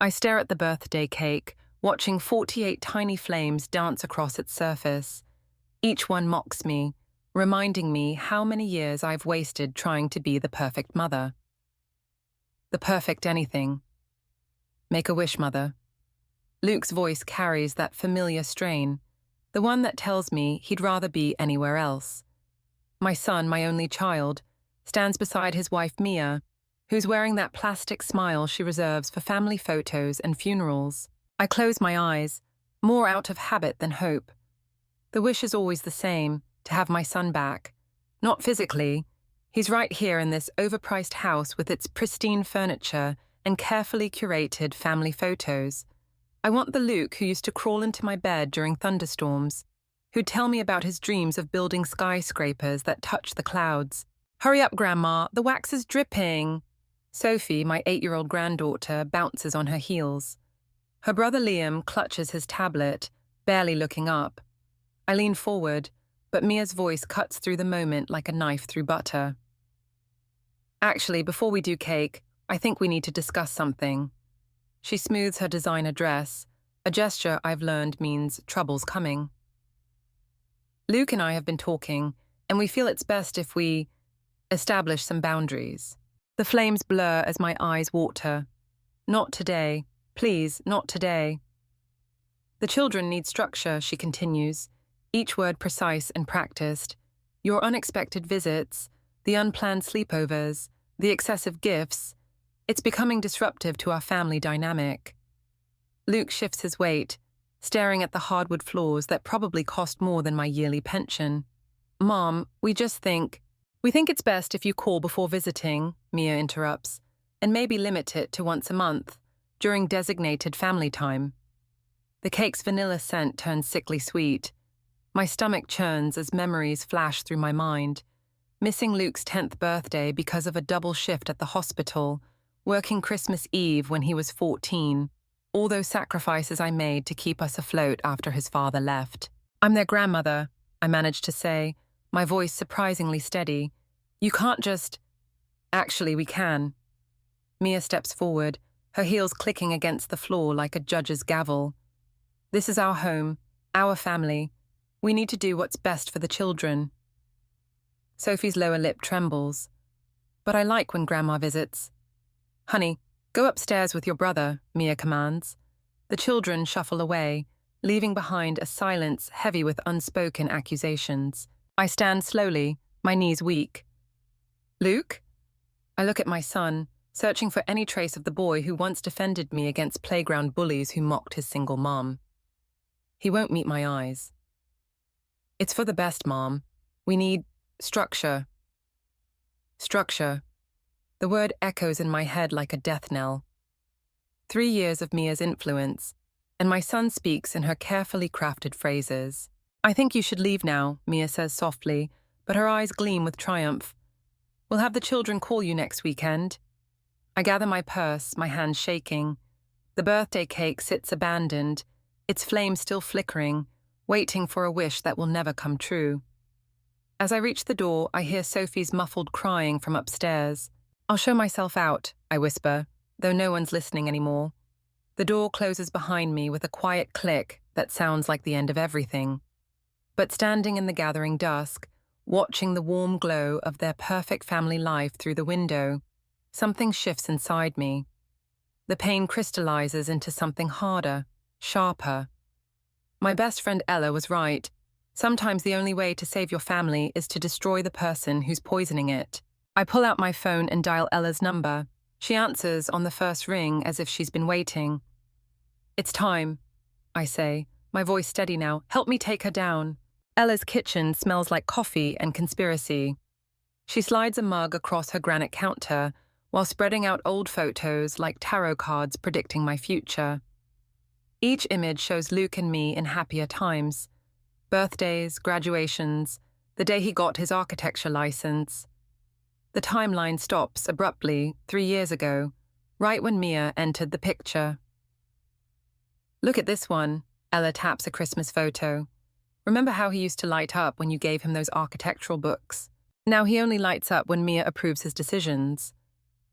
I stare at the birthday cake, watching 48 tiny flames dance across its surface. Each one mocks me, reminding me how many years I've wasted trying to be the perfect mother. The perfect anything. Make a wish, mother. Luke's voice carries that familiar strain, the one that tells me he'd rather be anywhere else. My son, my only child, stands beside his wife Mia, who's wearing that plastic smile she reserves for family photos and funerals. I close my eyes, more out of habit than hope. The wish is always the same, to have my son back. Not physically. He's right here in this overpriced house with its pristine furniture and carefully curated family photos. I want the Luke who used to crawl into my bed during thunderstorms, who'd tell me about his dreams of building skyscrapers that touch the clouds. Hurry up, Grandma, the wax is dripping. Sophie, my 8-year-old granddaughter, bounces on her heels. Her brother Liam clutches his tablet, barely looking up. I lean forward, but Mia's voice cuts through the moment like a knife through butter. Actually, before we do cake, I think we need to discuss something. She smooths her designer dress, a gesture I've learned means trouble's coming. Luke and I have been talking, and we feel it's best if we establish some boundaries. The flames blur as my eyes water. Not today. Please, not today. The children need structure, she continues, each word precise and practiced. Your unexpected visits, the unplanned sleepovers, the excessive gifts, it's becoming disruptive to our family dynamic. Luke shifts his weight, staring at the hardwood floors that probably cost more than my yearly pension. Mom, we think it's best if you call before visiting, Mia interrupts, and maybe limit it to once a month, during designated family time. The cake's vanilla scent turns sickly sweet. My stomach churns as memories flash through my mind. Missing Luke's 10th birthday because of a double shift at the hospital, working Christmas Eve when he was 14, all those sacrifices I made to keep us afloat after his father left. I'm their grandmother, I managed to say, my voice surprisingly steady. You can't just... Actually, we can. Mia steps forward, her heels clicking against the floor like a judge's gavel. This is our home, our family. We need to do what's best for the children. Sophie's lower lip trembles. But I like when Grandma visits. Honey, go upstairs with your brother, Mia commands. The children shuffle away, leaving behind a silence heavy with unspoken accusations. I stand slowly, my knees weak. Luke? I look at my son, searching for any trace of the boy who once defended me against playground bullies who mocked his single mom. He won't meet my eyes. It's for the best, Mom. We need structure. Structure. The word echoes in my head like a death knell. 3 years of Mia's influence, and my son speaks in her carefully crafted phrases. I think you should leave now, Mia says softly, but her eyes gleam with triumph. We'll have the children call you next weekend. I gather my purse, my hands shaking. The birthday cake sits abandoned, its flame still flickering, waiting for a wish that will never come true. As I reach the door, I hear Sophie's muffled crying from upstairs. I'll show myself out, I whisper, though no one's listening anymore. The door closes behind me with a quiet click that sounds like the end of everything. But standing in the gathering dusk, watching the warm glow of their perfect family life through the window, something shifts inside me. The pain crystallizes into something harder, sharper. My best friend Ella was right. Sometimes the only way to save your family is to destroy the person who's poisoning it. I pull out my phone and dial Ella's number. She answers on the first ring as if she's been waiting. It's time, I say, my voice steady now. Help me take her down. Ella's kitchen smells like coffee and conspiracy. She slides a mug across her granite counter while spreading out old photos like tarot cards predicting my future. Each image shows Luke and me in happier times. Birthdays, graduations, the day he got his architecture license. The timeline stops abruptly 3 years ago, right when Mia entered the picture. Look at this one, Ella taps a Christmas photo. Remember how he used to light up when you gave him those architectural books? Now he only lights up when Mia approves his decisions.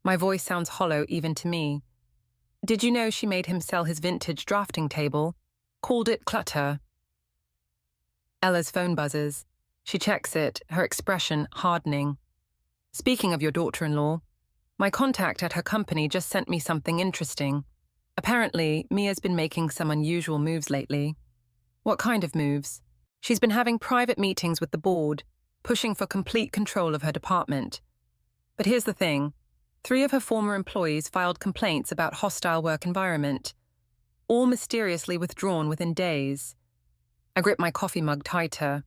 My voice sounds hollow even to me. Did you know she made him sell his vintage drafting table? Called it clutter. Ella's phone buzzes. She checks it, her expression hardening. Speaking of your daughter-in-law, my contact at her company just sent me something interesting. Apparently, Mia's been making some unusual moves lately. What kind of moves? She's been having private meetings with the board, pushing for complete control of her department. But here's the thing. 3 of her former employees filed complaints about hostile work environment, all mysteriously withdrawn within days. I grip my coffee mug tighter.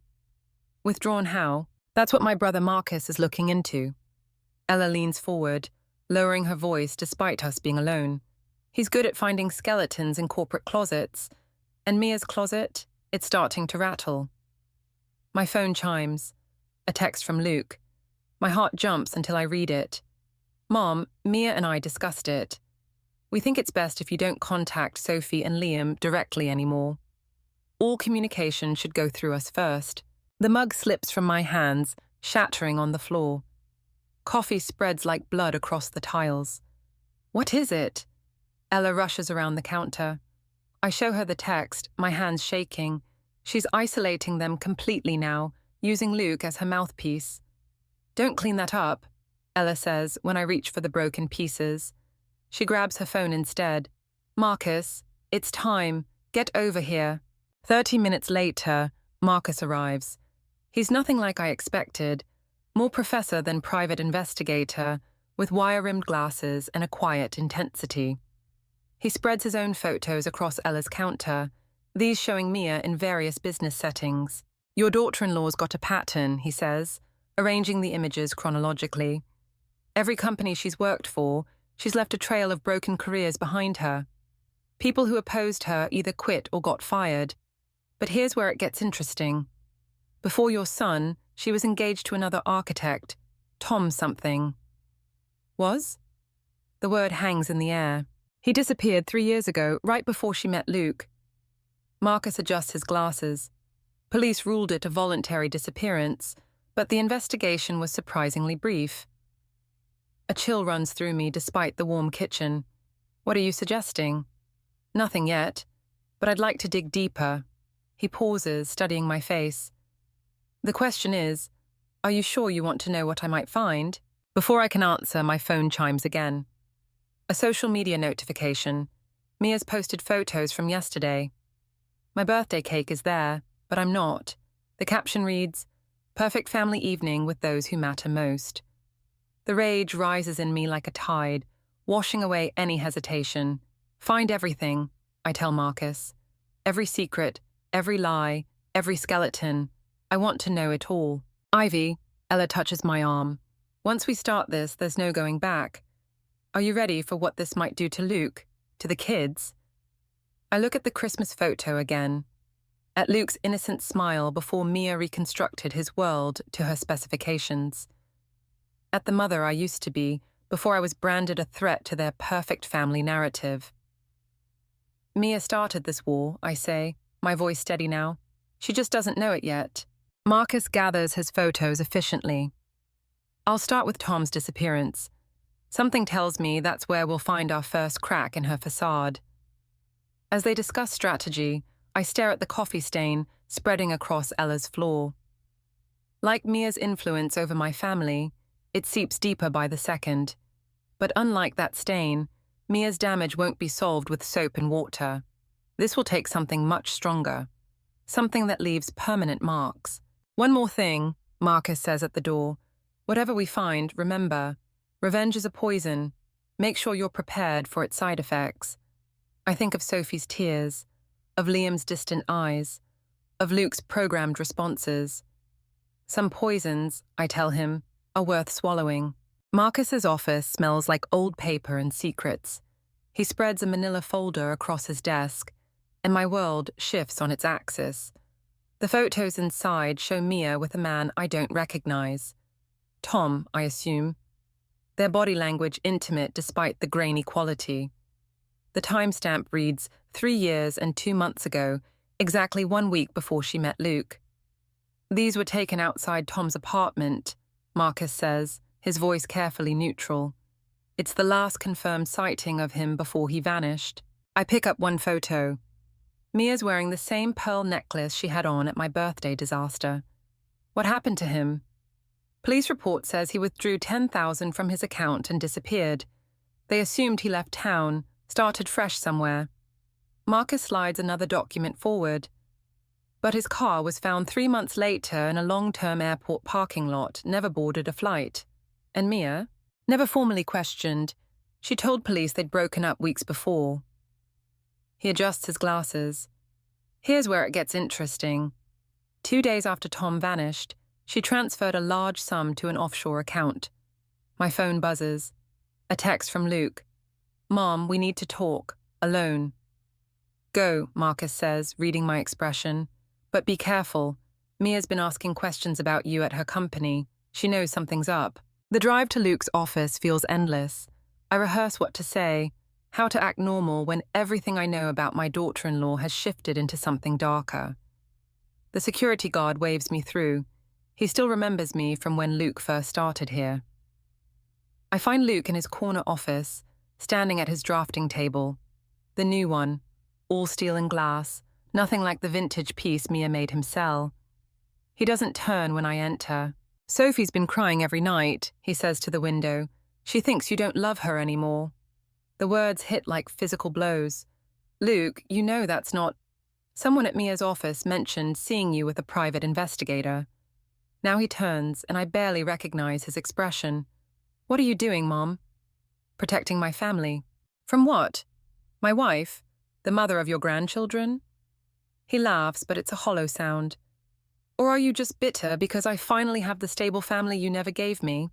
Withdrawn how? That's what my brother Marcus is looking into. Ella leans forward, lowering her voice despite us being alone. He's good at finding skeletons in corporate closets, and Mia's closet, it's starting to rattle. My phone chimes. A text from Luke. My heart jumps until I read it. Mom, Mia and I discussed it. We think it's best if you don't contact Sophie and Liam directly anymore. All communication should go through us first. The mug slips from my hands, shattering on the floor. Coffee spreads like blood across the tiles. What is it? Ella rushes around the counter. I show her the text, my hands shaking. She's isolating them completely now, using Luke as her mouthpiece. Don't clean that up, Ella says when I reach for the broken pieces. She grabs her phone instead. Marcus, it's time. Get over here. 30 minutes later, Marcus arrives. He's nothing like I expected. More professor than private investigator, with wire-rimmed glasses and a quiet intensity. He spreads his own photos across Ella's counter, these showing Mia in various business settings. Your daughter-in-law's got a pattern, he says, arranging the images chronologically. Every company she's worked for, she's left a trail of broken careers behind her. People who opposed her either quit or got fired. But here's where it gets interesting. Before your son, she was engaged to another architect, Tom something. Was? The word hangs in the air. He disappeared 3 years ago, right before she met Luke. Marcus adjusts his glasses. Police ruled it a voluntary disappearance, but the investigation was surprisingly brief. A chill runs through me despite the warm kitchen. What are you suggesting? Nothing yet, but I'd like to dig deeper. He pauses, studying my face. The question is, are you sure you want to know what I might find? Before I can answer, my phone chimes again. A social media notification. Mia's posted photos from yesterday. My birthday cake is there, but I'm not. The caption reads, "Perfect family evening with those who matter most." The rage rises in me like a tide, washing away any hesitation. Find everything, I tell Marcus. Every secret, every lie, every skeleton. I want to know it all. Ivy, Ella touches my arm. Once we start this, there's no going back. Are you ready for what this might do to Luke, to the kids? I look at the Christmas photo again, at Luke's innocent smile before Mia reconstructed his world to her specifications. At the mother I used to be before I was branded a threat to their perfect family narrative. Mia started this war, I say, my voice steady now. She just doesn't know it yet. Marcus gathers his photos efficiently. I'll start with Tom's disappearance. Something tells me that's where we'll find our first crack in her facade. As they discuss strategy, I stare at the coffee stain spreading across Ella's floor. Like Mia's influence over my family, it seeps deeper by the second. But unlike that stain, Mia's damage won't be solved with soap and water. This will take something much stronger. Something that leaves permanent marks. One more thing, Marcus says at the door. Whatever we find, remember, revenge is a poison. Make sure you're prepared for its side effects. I think of Sophie's tears, of Liam's distant eyes, of Luke's programmed responses. Some poisons, I tell him, are worth swallowing. Marcus's office smells like old paper and secrets. He spreads a manila folder across his desk, and my world shifts on its axis. The photos inside show Mia with a man I don't recognize. Tom, I assume. Their body language intimate despite the grainy quality. The timestamp reads 3 years and 2 months ago, exactly 1 week before she met Luke. These were taken outside Tom's apartment, Marcus says, his voice carefully neutral. It's the last confirmed sighting of him before he vanished. I pick up one photo. Mia's wearing the same pearl necklace she had on at my birthday disaster. What happened to him? Police report says he withdrew $10,000 from his account and disappeared. They assumed he left town, started fresh somewhere. Marcus slides another document forward. But his car was found 3 months later in a long-term airport parking lot, never boarded a flight. And Mia? Never formally questioned. She told police they'd broken up weeks before. He adjusts his glasses. Here's where it gets interesting. 2 days after Tom vanished, she transferred a large sum to an offshore account. My phone buzzes. A text from Luke. "Mom, we need to talk. Alone." "Go," Marcus says, reading my expression. "But be careful. Mia's been asking questions about you at her company. She knows something's up." The drive to Luke's office feels endless. I rehearse what to say, how to act normal when everything I know about my daughter-in-law has shifted into something darker. The security guard waves me through. He still remembers me from when Luke first started here. I find Luke in his corner office, standing at his drafting table. The new one, all steel and glass, nothing like the vintage piece Mia made him sell. He doesn't turn when I enter. "Sophie's been crying every night," he says to the window. "She thinks you don't love her anymore." The words hit like physical blows. "Luke, you know that's not—" "Someone at Mia's office mentioned seeing you with a private investigator." Now he turns, and I barely recognize his expression. "What are you doing, Mom?" "Protecting my family." "From what? My wife? The mother of your grandchildren?" He laughs, but it's a hollow sound. "Or are you just bitter because I finally have the stable family you never gave me?"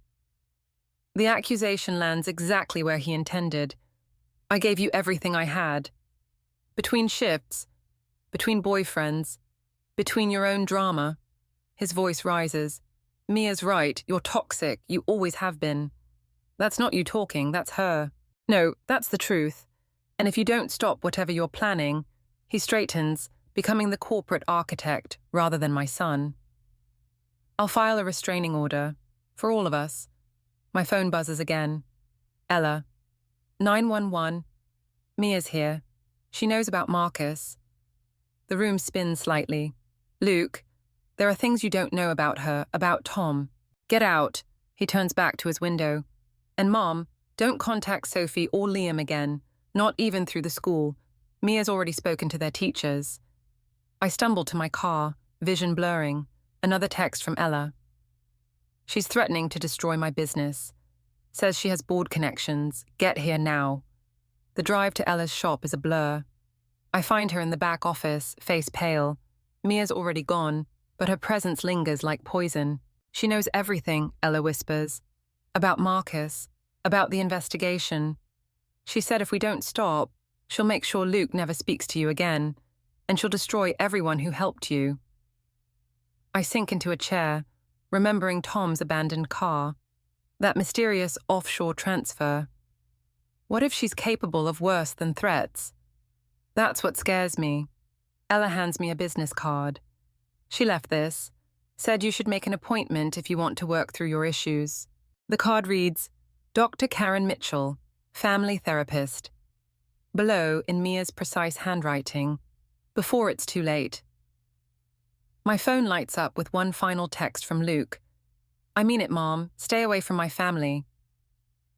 The accusation lands exactly where he intended. I gave you everything I had. Between shifts, between boyfriends, between your own drama. His voice rises. "Mia's right, you're toxic, you always have been." "That's not you talking, that's her." "No, that's the truth. And if you don't stop whatever you're planning," he straightens, becoming the corporate architect rather than my son. "I'll file a restraining order. For all of us." My phone buzzes again. Ella. 911. "Mia's here. She knows about Marcus." The room spins slightly. "Luke, there are things you don't know about her, about Tom. Get out." He turns back to his window. "And Mom, don't contact Sophie or Liam again, not even through the school. Mia's already spoken to their teachers." I stumble to my car, vision blurring. Another text from Ella. "She's threatening to destroy my business. Says she has board connections. Get here now." The drive to Ella's shop is a blur. I find her in the back office, face pale. Mia's already gone, but her presence lingers like poison. "She knows everything," Ella whispers. "About Marcus, about the investigation. She said if we don't stop, she'll make sure Luke never speaks to you again, and she'll destroy everyone who helped you." I sink into a chair, remembering Tom's abandoned car. That mysterious offshore transfer. What if she's capable of worse than threats? That's what scares me. Ella hands me a business card. She left this. Said you should make an appointment if you want to work through your issues. The card reads, Dr. Karen Mitchell, family therapist. Below, in Mia's precise handwriting, before it's too late. My phone lights up with one final text from Luke. "I mean it, Mom. Stay away from my family."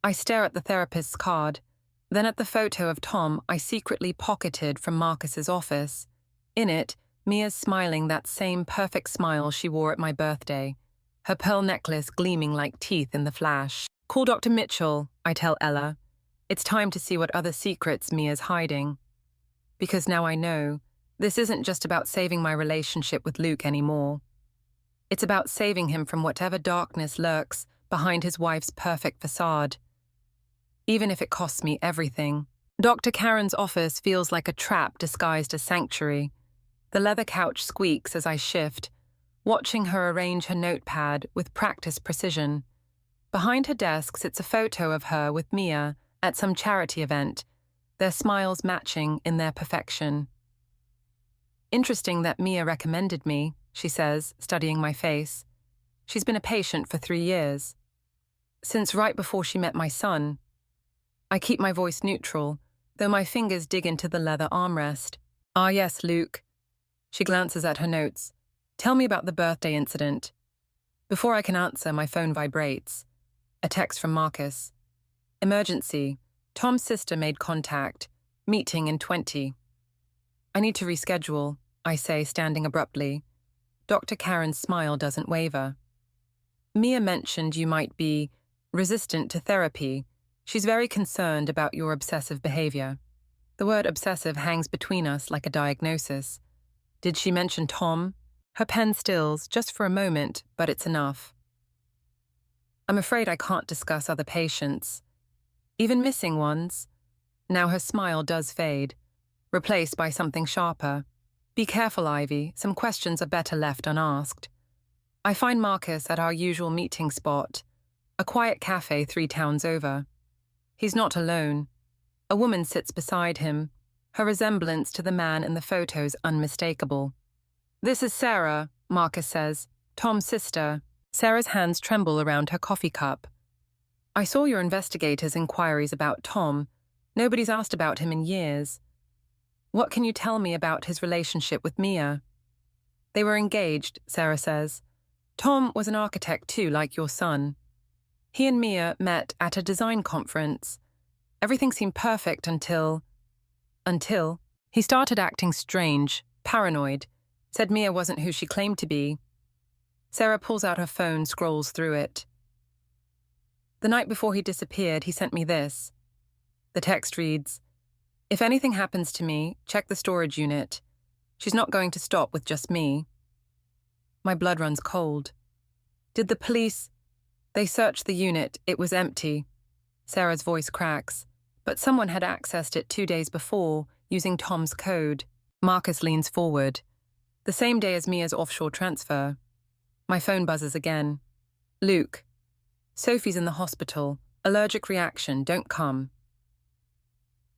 I stare at the therapist's card, then at the photo of Tom I secretly pocketed from Marcus's office. In it, Mia's smiling that same perfect smile she wore at my birthday, her pearl necklace gleaming like teeth in the flash. "Call Dr. Mitchell," I tell Ella. "It's time to see what other secrets Mia's hiding." Because now I know, this isn't just about saving my relationship with Luke anymore. It's about saving him from whatever darkness lurks behind his wife's perfect facade. Even if it costs me everything. Dr. Karen's office feels like a trap disguised as sanctuary. The leather couch squeaks as I shift, watching her arrange her notepad with practiced precision. Behind her desk sits a photo of her with Mia at some charity event, their smiles matching in their perfection. "Interesting that Mia recommended me," she says, studying my face. "She's been a patient for 3 years. Since right before she met my son." I keep my voice neutral, though my fingers dig into the leather armrest. Ah, yes, Luke. She glances at her notes. Tell me about the birthday incident. Before I can answer, my phone vibrates. A text from Marcus. Emergency. Tom's sister made contact. Meeting in 20. I need to reschedule, I say, standing abruptly. Dr. Karen's smile doesn't waver. Mia mentioned you might be resistant to therapy. She's very concerned about your obsessive behavior. The word obsessive hangs between us like a diagnosis. Did she mention Tom? Her pen stills, just for a moment, but it's enough. I'm afraid I can't discuss other patients. Even missing ones. Now her smile does fade, replaced by something sharper. Be careful, Ivy. Some questions are better left unasked. I find Marcus at our usual meeting spot, a quiet cafe 3 towns over. He's not alone. A woman sits beside him, her resemblance to the man in the photos unmistakable. This is Sarah, Marcus says, Tom's sister. Sarah's hands tremble around her coffee cup. I saw your investigators' inquiries about Tom. Nobody's asked about him in years. What can you tell me about his relationship with Mia? They were engaged, Sarah says. Tom was an architect too, like your son. He and Mia met at a design conference. Everything seemed perfect until he started acting strange, paranoid, said Mia wasn't who she claimed to be. Sarah pulls out her phone, scrolls through it. The night before he disappeared, he sent me this. The text reads, "If anything happens to me, check the storage unit. She's not going to stop with just me." My blood runs cold. Did the police... They searched the unit. It was empty. Sarah's voice cracks. But someone had accessed it 2 days before, using Tom's code. Marcus leans forward. The same day as Mia's offshore transfer. My phone buzzes again. Luke. Sophie's in the hospital. Allergic reaction. Don't come.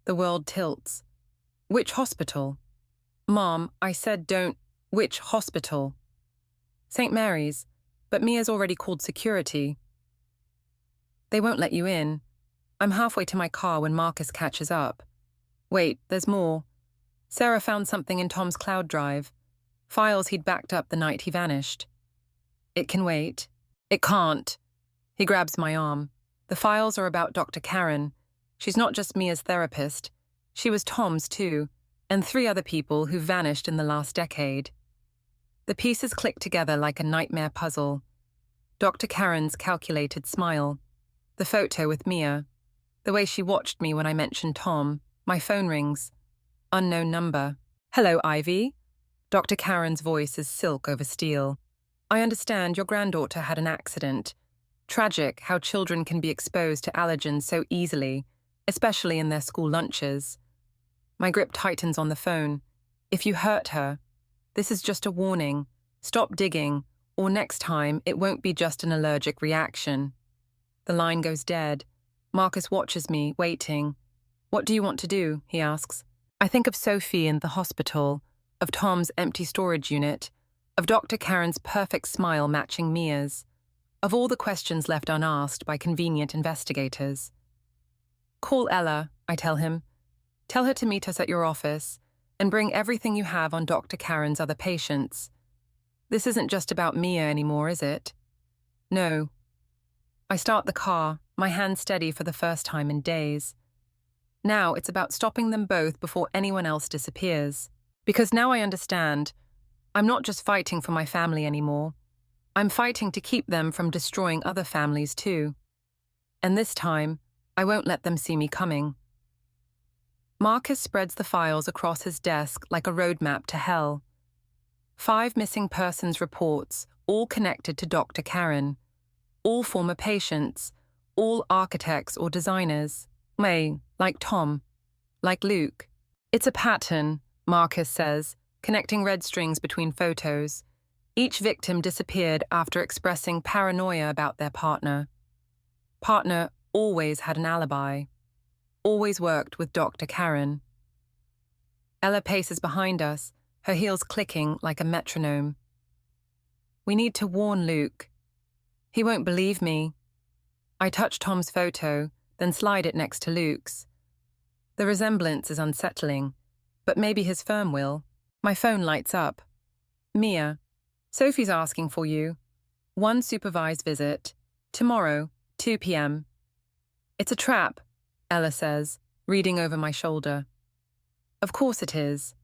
The world tilts. Which hospital? Mom, I said don't. Which hospital? St. Mary's. But Mia's already called security. They won't let you in. I'm halfway to my car when Marcus catches up. Wait, there's more. Sarah found something in Tom's cloud drive. Files he'd backed up the night he vanished. It can wait. It can't. He grabs my arm. The files are about Dr. Karen. She's not just Mia's therapist. She was Tom's too, and 3 other people who vanished in the last decade. The pieces click together like a nightmare puzzle. Dr. Karen's calculated smile. The photo with Mia. The way she watched me when I mentioned Tom. My phone rings. Unknown number. Hello, Ivy. Dr. Karen's voice is silk over steel. I understand your granddaughter had an accident. Tragic how children can be exposed to allergens so easily, especially in their school lunches. My grip tightens on the phone. If you hurt her, this is just a warning. Stop digging, or next time it won't be just an allergic reaction. The line goes dead. Marcus watches me, waiting. What do you want to do? He asks. I think of Sophie in the hospital, of Tom's empty storage unit, of Dr. Karen's perfect smile matching Mia's, of all the questions left unasked by convenient investigators. Call Ella, I tell him. Tell her to meet us at your office, and bring everything you have on Dr. Karen's other patients. This isn't just about Mia anymore, is it? No. I start the car, my hand steady for the first time in days. Now it's about stopping them both before anyone else disappears. Because now I understand, I'm not just fighting for my family anymore. I'm fighting to keep them from destroying other families too. And this time, I won't let them see me coming. Marcus spreads the files across his desk like a roadmap to hell. 5 missing persons reports, all connected to Dr. Karen. All former patients, all architects or designers. Like Tom, like Luke. It's a pattern, Marcus says, connecting red strings between photos. Each victim disappeared after expressing paranoia about their partner. Partner always had an alibi. Always worked with Dr. Karen. Ella paces behind us, her heels clicking like a metronome. We need to warn Luke. He won't believe me. I touch Tom's photo, then slide it next to Luke's. The resemblance is unsettling, but maybe his firm will. My phone lights up. Mia, Sophie's asking for you. 1 supervised visit. Tomorrow, 2 p.m. It's a trap, Ella says, reading over my shoulder. Of course it is.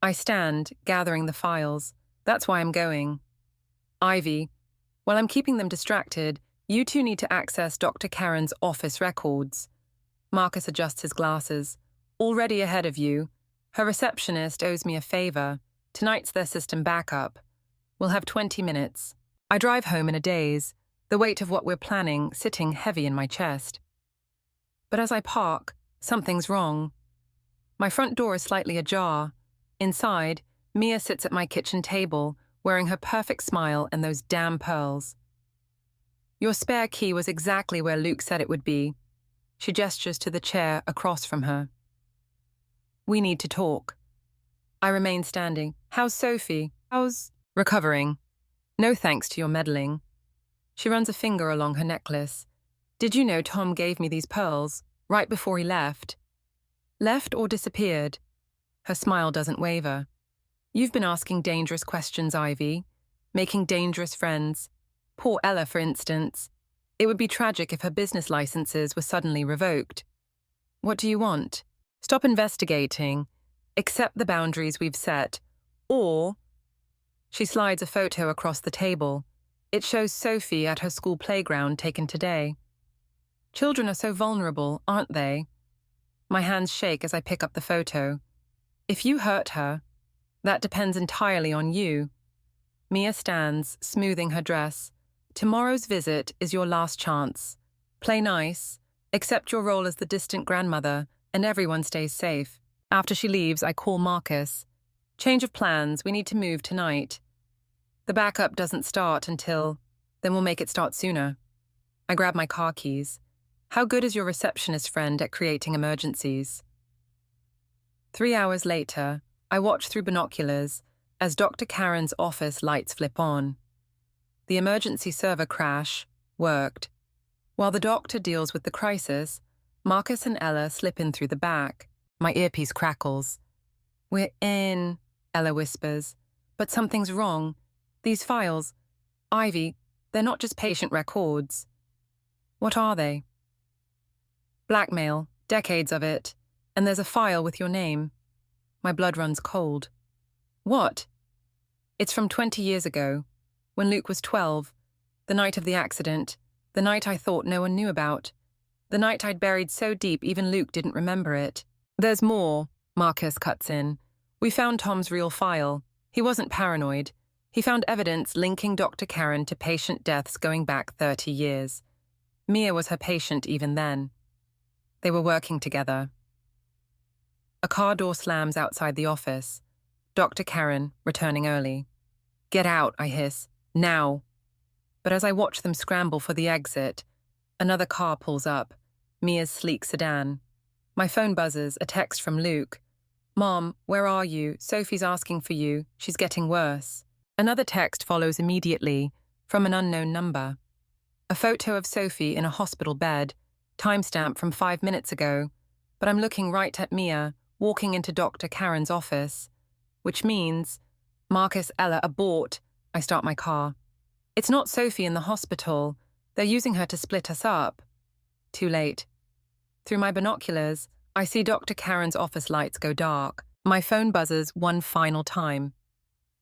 I stand, gathering the files. That's why I'm going. Ivy, while I'm keeping them distracted, you two need to access Dr. Karen's office records. Marcus adjusts his glasses. Already ahead of you. Her receptionist owes me a favor. Tonight's their system backup. We'll have 20 minutes. I drive home in a daze, the weight of what we're planning sitting heavy in my chest. But as I park, something's wrong. My front door is slightly ajar. Inside, Mia sits at my kitchen table, wearing her perfect smile and those damn pearls. Your spare key was exactly where Luke said it would be. She gestures to the chair across from her. We need to talk. I remain standing. How's Sophie? How's... Recovering. No thanks to your meddling. She runs a finger along her necklace. Did you know Tom gave me these pearls right before he left? Left or disappeared? Her smile doesn't waver. You've been asking dangerous questions, Ivy. Making dangerous friends. Poor Ella, for instance. It would be tragic if her business licenses were suddenly revoked. What do you want? Stop investigating. Accept the boundaries we've set. Or... She slides a photo across the table. It shows Sophie at her school playground taken today. Children are so vulnerable, aren't they? My hands shake as I pick up the photo. If you hurt her, that depends entirely on you. Mia stands, smoothing her dress. Tomorrow's visit is your last chance. Play nice, accept your role as the distant grandmother, and everyone stays safe. After she leaves, I call Marcus. Change of plans, we need to move tonight. The backup doesn't start until... Then we'll make it start sooner. I grab my car keys. How good is your receptionist friend at creating emergencies? 3 hours later, I watch through binoculars as Dr. Karen's office lights flip on. The emergency server crash worked. While the doctor deals with the crisis, Marcus and Ella slip in through the back. My earpiece crackles. We're in, Ella whispers. But something's wrong. These files, Ivy, they're not just patient records. What are they? Blackmail, decades of it, and there's a file with your name. My blood runs cold. What? It's from 20 years ago, when Luke was 12, the night of the accident, the night I thought no one knew about, the night I'd buried so deep even Luke didn't remember it. There's more, Marcus cuts in. We found Tom's real file. He wasn't paranoid. He found evidence linking Dr. Karen to patient deaths going back 30 years. Mia was her patient even then. They were working together. A car door slams outside the office. Dr. Karen, returning early. Get out, I hiss. Now. But as I watch them scramble for the exit, another car pulls up, Mia's sleek sedan. My phone buzzes, a text from Luke. Mom, where are you? Sophie's asking for you. She's getting worse. Another text follows immediately, from an unknown number. A photo of Sophie in a hospital bed, timestamp from 5 minutes ago, but I'm looking right at Mia, walking into Dr. Karen's office, which means, Marcus, Ella, abort. I start my car. It's not Sophie in the hospital. They're using her to split us up. Too late. Through my binoculars, I see Dr. Karen's office lights go dark. My phone buzzes one final time.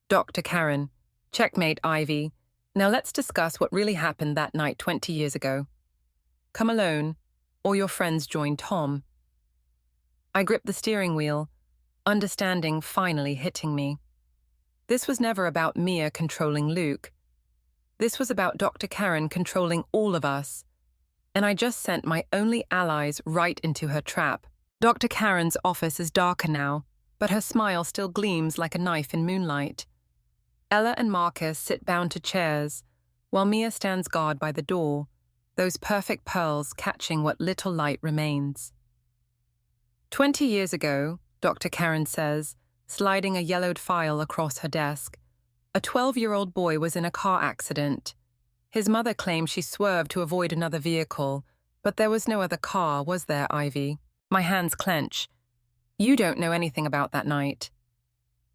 Dr. Karen, checkmate, Ivy. Now let's discuss what really happened that night 20 years ago. Come alone, or your friends join Tom. I grip the steering wheel, understanding finally hitting me. This was never about Mia controlling Luke. This was about Dr. Karen controlling all of us, and I just sent my only allies right into her trap. Dr. Karen's office is darker now, but her smile still gleams like a knife in moonlight. Ella and Marcus sit bound to chairs, while Mia stands guard by the door, those perfect pearls catching what little light remains. 20 years ago, Dr. Karen says, sliding a yellowed file across her desk, a 12-year-old boy was in a car accident. His mother claimed she swerved to avoid another vehicle, But there was no other car, was there, Ivy? My hands clench. You don't know anything about that night.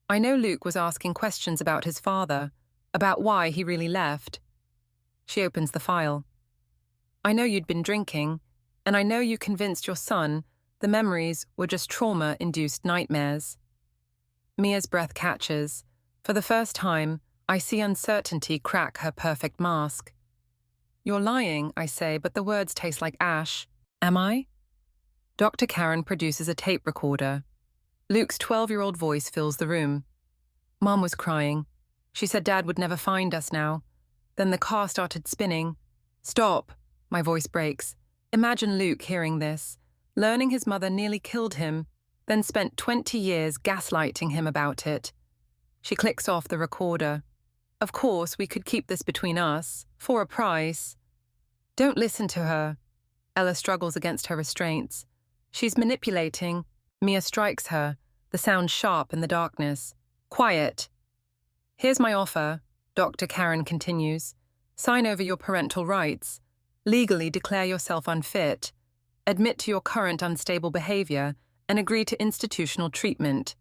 I know Luke was asking questions about his father, about why he really left. She opens the file. I know you'd been drinking, and I know you convinced your son the memories were just trauma-induced nightmares. Mia's breath catches. For the first time, I see uncertainty crack her perfect mask. You're lying, I say, but the words taste like ash. Am I? Dr. Karen produces a tape recorder. Luke's 12-year-old voice fills the room. Mom was crying. She said Dad would never find us now. Then the car started spinning. Stop, my voice breaks. Imagine Luke hearing this, learning his mother nearly killed him, then spent 20 years gaslighting him about it. She clicks off the recorder. Of course, we could keep this between us, for a price. Don't listen to her. Ella struggles against her restraints. She's manipulating. Mia strikes her, the sound sharp in the darkness. Quiet. Here's my offer, Dr. Karen continues. Sign over your parental rights. Legally declare yourself unfit. Admit to your current unstable behavior and agree to institutional treatment.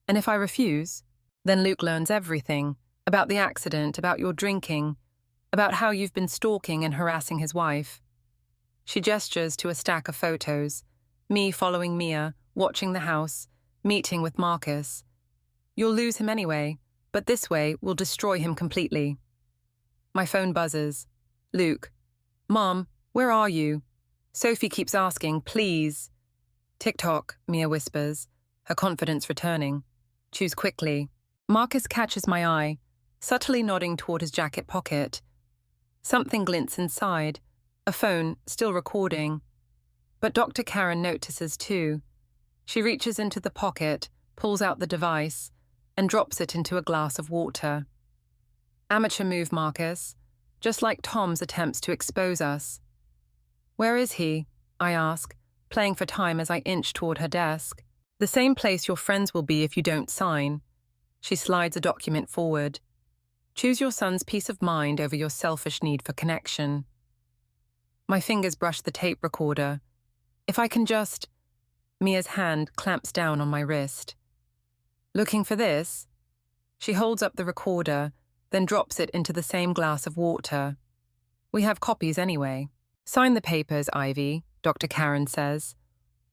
And if I refuse, then Luke learns everything about the accident, about your drinking, about how you've been stalking and harassing his wife. She gestures to a stack of photos, me following Mia, watching the house, meeting with Marcus. You'll lose him anyway, but this way we'll destroy him completely. My phone buzzes. Luke. Mom, where are you? Sophie keeps asking, please. TikTok, Mia whispers, her confidence returning. Choose quickly. Marcus catches my eye, subtly nodding toward his jacket pocket. Something glints inside, a phone still recording. But Dr. Karen notices too. She reaches into the pocket, pulls out the device, and drops it into a glass of water. Amateur move, Marcus, just like Tom's attempts to expose us. Where is he? I ask, playing for time as I inch toward her desk. The same place your friends will be if you don't sign. She slides a document forward. Choose your son's peace of mind over your selfish need for connection. My fingers brush the tape recorder. If I can just... Mia's hand clamps down on my wrist. Looking for this? She holds up the recorder, then drops it into the same glass of water. We have copies anyway. Sign the papers, Ivy, Dr. Karen says.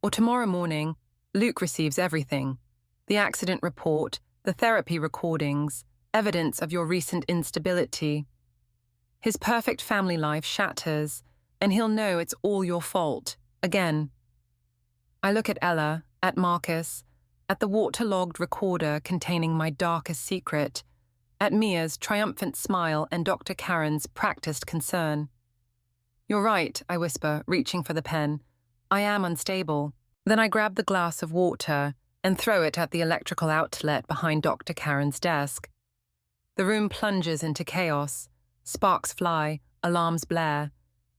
Or tomorrow morning, Luke receives everything. The accident report, the therapy recordings, evidence of your recent instability. His perfect family life shatters, and he'll know it's all your fault, again. I look at Ella, at Marcus, at the waterlogged recorder containing my darkest secret, at Mia's triumphant smile and Dr. Karen's practiced concern. You're right, I whisper, reaching for the pen. I am unstable. Then I grab the glass of water and throw it at the electrical outlet behind Dr. Karen's desk. The room plunges into chaos. Sparks fly, alarms blare.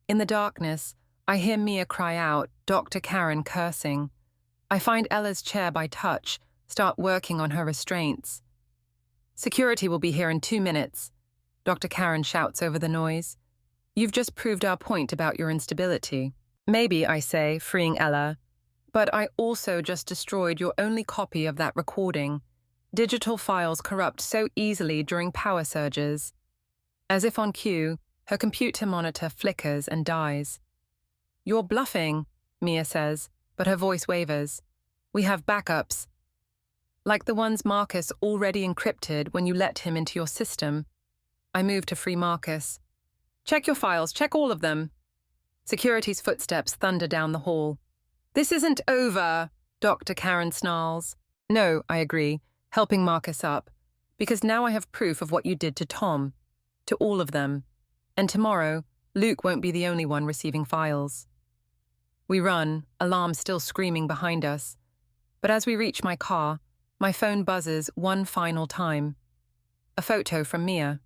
In the darkness, I hear Mia cry out, Dr. Karen cursing. I find Ella's chair by touch, start working on her restraints. Security will be here in 2 minutes, Dr. Karen shouts over the noise. You've just proved our point about your instability. Maybe, I say, freeing Ella, but I also just destroyed your only copy of that recording. Digital files corrupt so easily during power surges. As if on cue, her computer monitor flickers and dies. You're bluffing, Mia says, but her voice wavers. We have backups. Like the ones Marcus already encrypted when you let him into your system. I move to free Marcus. Check your files, check all of them. Security's footsteps thunder down the hall. This isn't over, Dr. Karen snarls. No, I agree, helping Marcus up, because now I have proof of what you did to Tom, to all of them. And tomorrow, Luke won't be the only one receiving files. We run, alarm still screaming behind us. But as we reach my car, my phone buzzes one final time. A photo from Mia.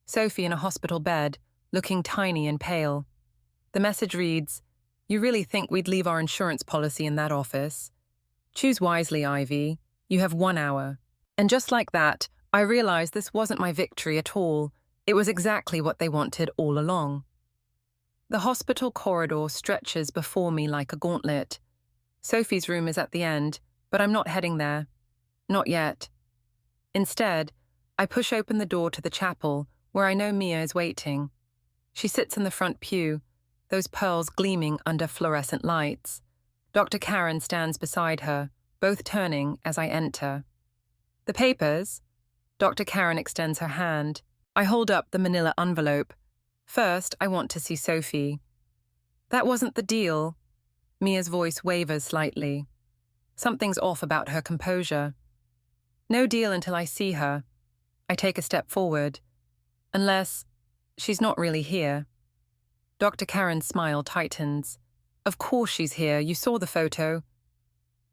Sophie in a hospital bed, looking tiny and pale. The message reads, You really think we'd leave our insurance policy in that office? Choose wisely, Ivy. You have 1 hour. And just like that, I realized this wasn't my victory at all. It was exactly what they wanted all along. The hospital corridor stretches before me like a gauntlet. Sophie's room is at the end, but I'm not heading there. Not yet. Instead, I push open the door to the chapel, where I know Mia is waiting. She sits in the front pew, those pearls gleaming under fluorescent lights. Dr. Karen stands beside her, both turning as I enter. The papers? Dr. Karen extends her hand. I hold up the manila envelope. First, I want to see Sophie. That wasn't the deal. Mia's voice wavers slightly. Something's off about her composure. No deal until I see her. I take a step forward. Unless she's not really here. Dr. Karen's smile tightens. Of course she's here, you saw the photo.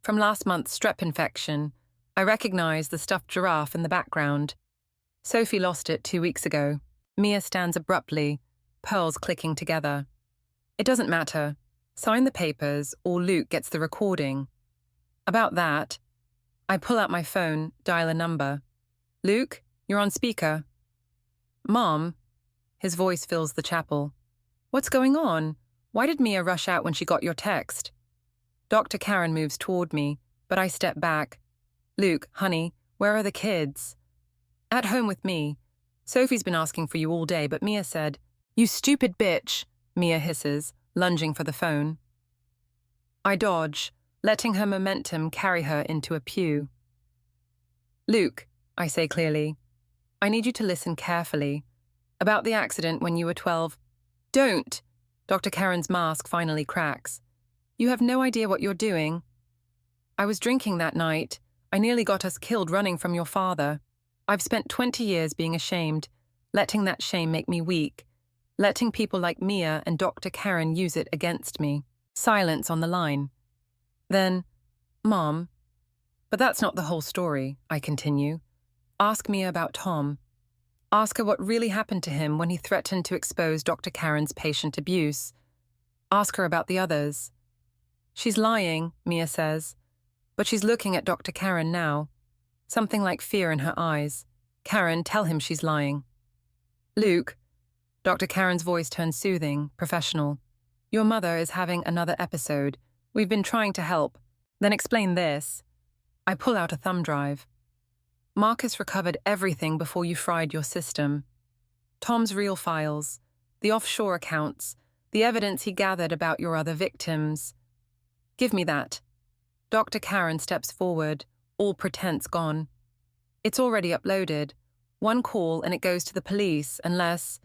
From last month's strep infection, I recognize the stuffed giraffe in the background. Sophie lost it 2 weeks ago. Mia stands abruptly, pearls clicking together. It doesn't matter. Sign the papers or Luke gets the recording. About that, I pull out my phone, dial a number. Luke, you're on speaker. Mom, his voice fills the chapel. What's going on? Why did Mia rush out when she got your text? Dr. Karen moves toward me, but I step back. Luke, honey, where are the kids? At home with me. Sophie's been asking for you all day, but Mia said, You stupid bitch, Mia hisses, lunging for the phone. I dodge, letting her momentum carry her into a pew. Luke, I say clearly, I need you to listen carefully. About the accident when you were 12. Don't! Dr. Karen's mask finally cracks. You have no idea what you're doing. I was drinking that night. I nearly got us killed running from your father. I've spent 20 years being ashamed, letting that shame make me weak, letting people like Mia and Dr. Karen use it against me. Silence on the line. Then, Mom, but that's not the whole story, I continue. Ask Mia about Tom. Ask her what really happened to him when he threatened to expose Dr. Karen's patient abuse. Ask her about the others. She's lying, Mia says, but she's looking at Dr. Karen now. Something like fear in her eyes. Karen, tell him she's lying. Luke, Dr. Karen's voice turns soothing, professional. Your mother is having another episode. We've been trying to help. Then explain this. I pull out a thumb drive. Marcus recovered everything before you fried your system. Tom's real files, the offshore accounts, the evidence he gathered about your other victims. Give me that. Dr. Karen steps forward, all pretense gone. It's already uploaded. One call and it goes to the police, unless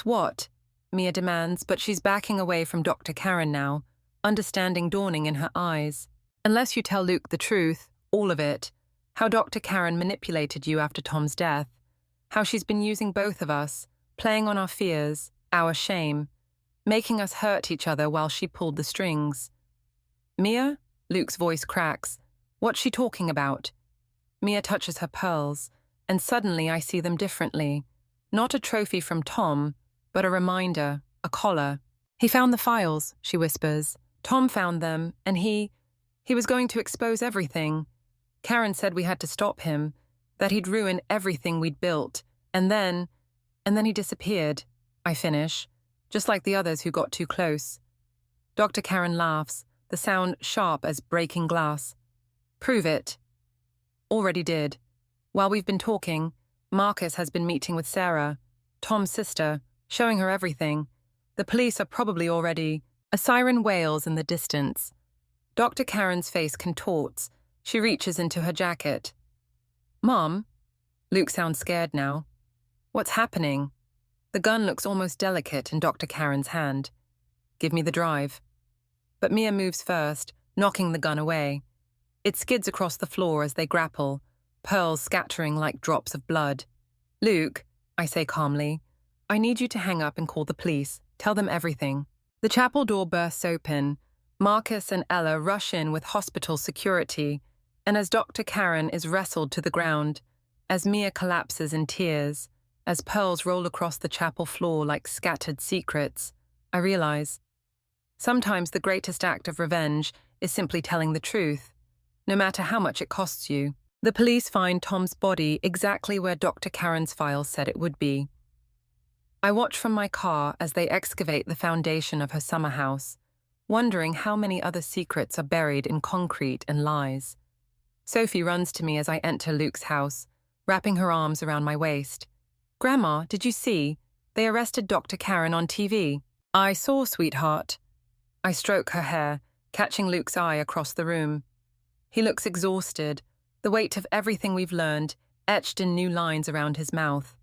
what? Mia demands, but she's backing away from Dr. Karen now, understanding dawning in her eyes. Unless you tell Luke the truth, all of it. How Dr. Karen manipulated you after Tom's death. How she's been using both of us, playing on our fears, our shame, making us hurt each other while she pulled the strings. Mia? Luke's voice cracks. What's she talking about? Mia touches her pearls, and suddenly I see them differently. Not a trophy from Tom, but a reminder, a collar. He found the files, she whispers. Tom found them, and he was going to expose everything. Karen said we had to stop him, that he'd ruin everything we'd built, and then he disappeared, I finish, just like the others who got too close. Dr. Karen laughs, the sound sharp as breaking glass. Prove it. Already did. While we've been talking, Marcus has been meeting with Sarah, Tom's sister, showing her everything. The police are probably already... A siren wails in the distance. Dr. Karen's face contorts. She reaches into her jacket. Mom? Luke sounds scared now. What's happening? The gun looks almost delicate in Dr. Karen's hand. Give me the drive. But Mia moves first, knocking the gun away. It skids across the floor as they grapple, pearls scattering like drops of blood. Luke, I say calmly, I need you to hang up and call the police. Tell them everything. The chapel door bursts open. Marcus and Ella rush in with hospital security, and as Dr. Karen is wrestled to the ground, as Mia collapses in tears, as pearls roll across the chapel floor like scattered secrets, I realize. Sometimes the greatest act of revenge is simply telling the truth, no matter how much it costs you. The police find Tom's body exactly where Dr. Karen's files said it would be. I watch from my car as they excavate the foundation of her summer house, wondering how many other secrets are buried in concrete and lies. Sophie runs to me as I enter Luke's house, wrapping her arms around my waist. "Grandma, did you see? They arrested Dr. Karen on TV." "I saw, sweetheart." I stroke her hair, catching Luke's eye across the room. He looks exhausted, the weight of everything we've learned etched in new lines around his mouth.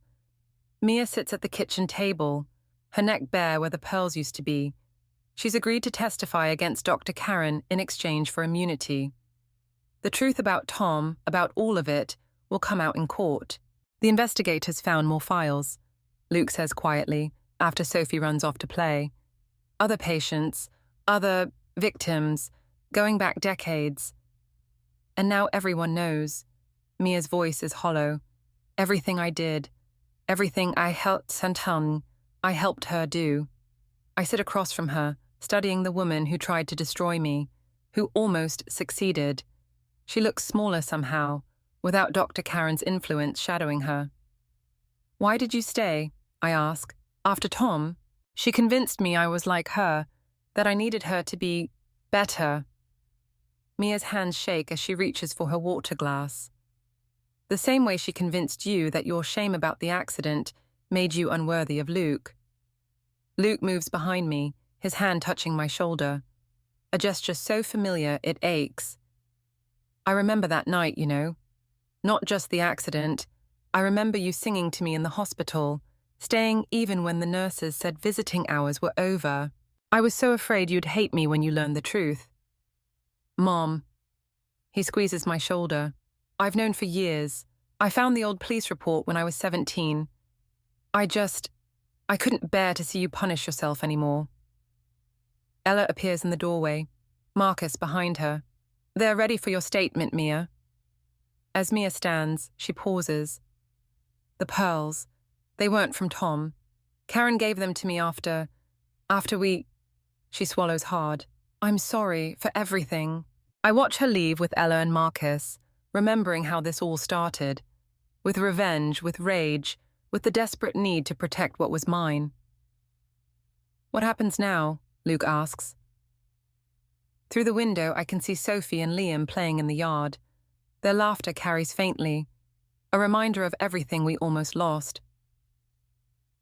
Mia sits at the kitchen table, her neck bare where the pearls used to be. She's agreed to testify against Dr. Karen in exchange for immunity. The truth about Tom, about all of it, will come out in court. "The investigators found more files," Luke says quietly, after Sophie runs off to play. "Other patients, other victims, going back decades. And now everyone knows." Mia's voice is hollow. "Everything I did, everything I helped her do." I sit across from her, studying the woman who tried to destroy me, who almost succeeded. She looks smaller somehow, without Dr. Karen's influence shadowing her. "Why did you stay?" I ask. "After Tom?" "She convinced me I was like her, that I needed her to be better." Mia's hands shake as she reaches for her water glass. "The same way she convinced you that your shame about the accident made you unworthy of Luke." Luke moves behind me, his hand touching my shoulder. A gesture so familiar it aches. "I remember that night, you know. Not just the accident. I remember you singing to me in the hospital, staying even when the nurses said visiting hours were over. I was so afraid you'd hate me when you learned the truth." "Mom." He squeezes my shoulder. "I've known for years. I found the old police report when I was 17. I couldn't bear to see you punish yourself anymore." Ella appears in the doorway, Marcus behind her. "They're ready for your statement, Mia." As Mia stands, she pauses. "The pearls. They weren't from Tom. Karen gave them to me after we..." She swallows hard. "I'm sorry for everything." I watch her leave with Ella and Marcus, remembering how this all started. With revenge, with rage, with the desperate need to protect what was mine. "What happens now?" Luke asks. Through the window, I can see Sophie and Liam playing in the yard. Their laughter carries faintly, a reminder of everything we almost lost.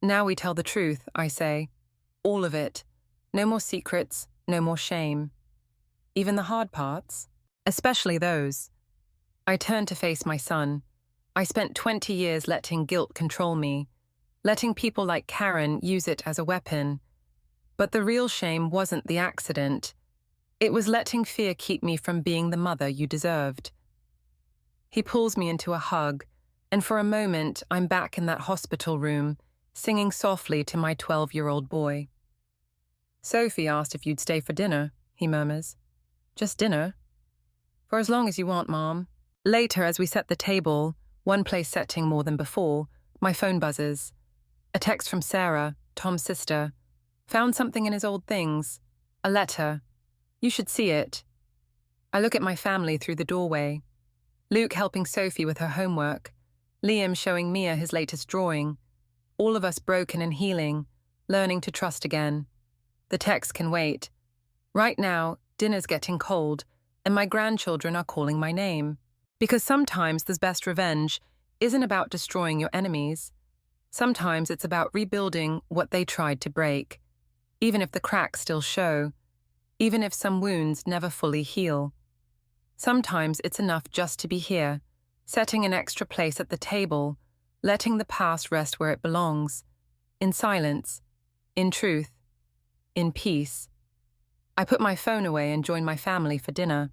"Now we tell the truth," I say. "All of it. No more secrets, no more shame. Even the hard parts, especially those." I turn to face my son. I spent 20 years letting guilt control me, letting people like Karen use it as a weapon. But the real shame wasn't the accident. It was letting fear keep me from being the mother you deserved. He pulls me into a hug, and for a moment I'm back in that hospital room, singing softly to my 12-year-old boy. "Sophie asked if you'd stay for dinner," he murmurs. "Just dinner?" "For as long as you want, Mom." Later, as we set the table, one place setting more than before, my phone buzzes. A text from Sarah, Tom's sister. "Found something in his old things. A letter. You should see it." I look at my family through the doorway. Luke helping Sophie with her homework. Liam showing Mia his latest drawing. All of us broken and healing, learning to trust again. The text can wait. Right now, dinner's getting cold, and my grandchildren are calling my name. Because sometimes the best revenge isn't about destroying your enemies. Sometimes it's about rebuilding what they tried to break, even if the cracks still show, even if some wounds never fully heal. Sometimes it's enough just to be here, setting an extra place at the table, letting the past rest where it belongs, in silence, in truth, in peace. I put my phone away and join my family for dinner.